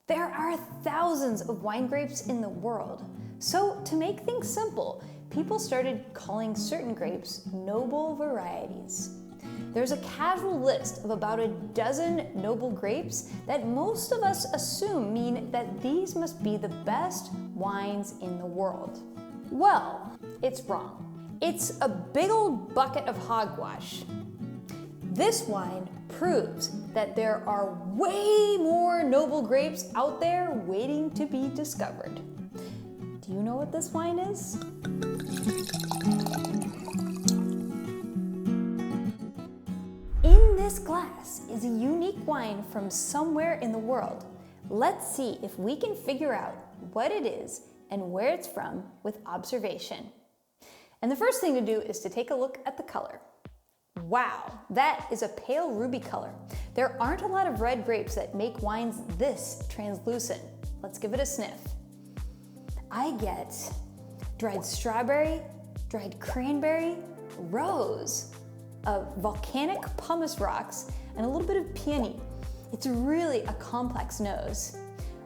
There are thousands of wine grapes in the world. So to make things simple, people started calling certain grapes noble varieties. There's a casual list of about a dozen noble grapes that most of us assume mean that these must be the best wines in the world. Well, it's wrong. It's a big old bucket of hogwash. This wine proves that there are way more noble grapes out there waiting to be discovered. Do you know what this wine is? In this glass is a unique wine from somewhere in the world. Let's see if we can figure out what it is and where it's from with observation. And the first thing to do is to take a look at the color. Wow, that is a pale ruby color. There aren't a lot of red grapes that make wines this translucent. Let's give it a sniff. I get dried strawberry, dried cranberry, rose, volcanic pumice rocks, and a little bit of peony. It's really a complex nose.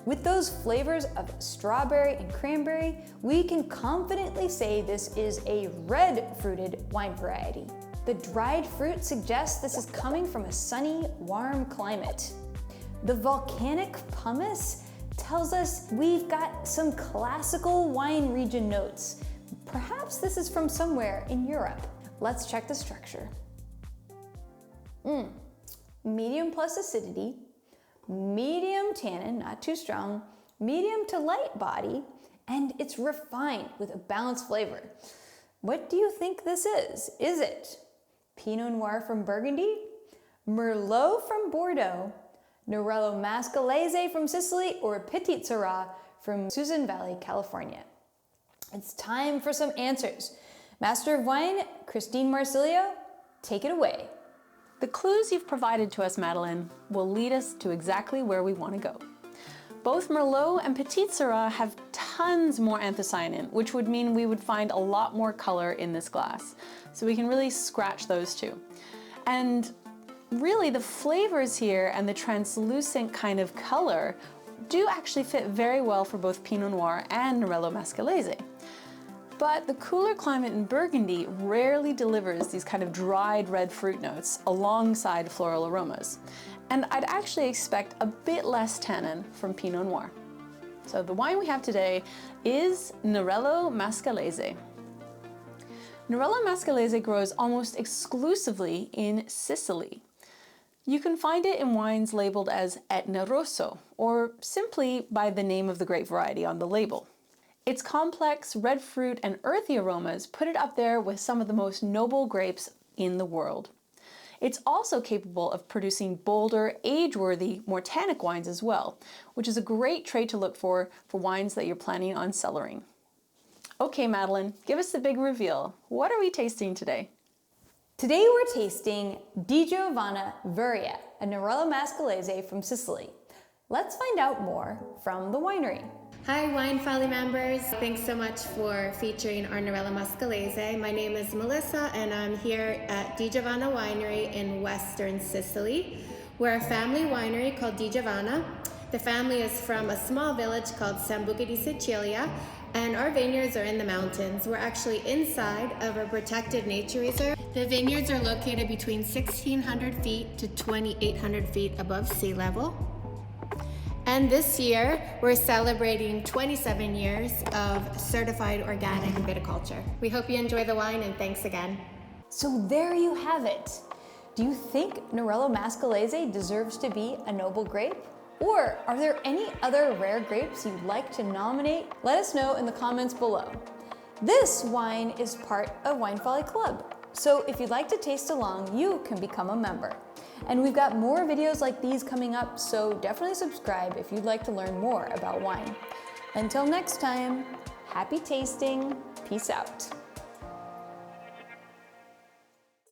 With those flavors of strawberry and cranberry, we can confidently say this is a red-fruited wine variety. The dried fruit suggests this is coming from a sunny, warm climate. The volcanic pumice tells us we've got some classical wine region notes. Perhaps this is from somewhere in Europe. Let's check the structure. Medium plus acidity, medium tannin, not too strong, medium to light body, and it's refined with a balanced flavor. What do you think this is? Is it Pinot Noir from Burgundy, Merlot from Bordeaux, Nerello Mascalese from Sicily, or Petit Syrah from Susan Valley, California? It's time for some answers. Master of Wine, Christine Marsilio, take it away. The clues you've provided to us, Madeline, will lead us to exactly where we want to go. Both Merlot and Petit Syrah have tons more anthocyanin, which would mean we would find a lot more color in this glass. So we can really scratch those two. And really the flavors here and the translucent kind of color do actually fit very well for both Pinot Noir and Nerello Mascalese. But the cooler climate in Burgundy rarely delivers these kind of dried red fruit notes alongside floral aromas. And I'd actually expect a bit less tannin from Pinot Noir. So the wine we have today is Nerello Mascalese. Nerello Mascalese grows almost exclusively in Sicily. You can find it in wines labeled as Etna Rosso, or simply by the name of the grape variety on the label. Its complex red fruit and earthy aromas put it up there with some of the most noble grapes in the world. It's also capable of producing bolder, age-worthy, more tannic wines as well, which is a great trait to look for wines that you're planning on cellaring. Okay, Madeline, give us the big reveal. What are we tasting today? Today we're tasting Giovanna Vurria, a Nerello Mascalese from Sicily. Let's find out more from the winery. Hi Wine Folly members, thanks so much for featuring our Nerello Mascalese. My name is Melissa and I'm here at Giovanna Winery in Western Sicily. We're a family winery called Giovanna. The family is from a small village called Sambuca di Sicilia, and our vineyards are in the mountains. We're actually inside of a protected nature reserve. The vineyards are located between 1,600 feet to 2,800 feet above sea level. And this year, we're celebrating 27 years of certified organic viticulture. We hope you enjoy the wine and thanks again. So there you have it. Do you think Nerello Mascalese deserves to be a noble grape? Or are there any other rare grapes you'd like to nominate? Let us know in the comments below. This wine is part of Wine Folly Club. So if you'd like to taste along, you can become a member. And we've got more videos like these coming up, so definitely subscribe if you'd like to learn more about wine. Until next time, happy tasting, peace out.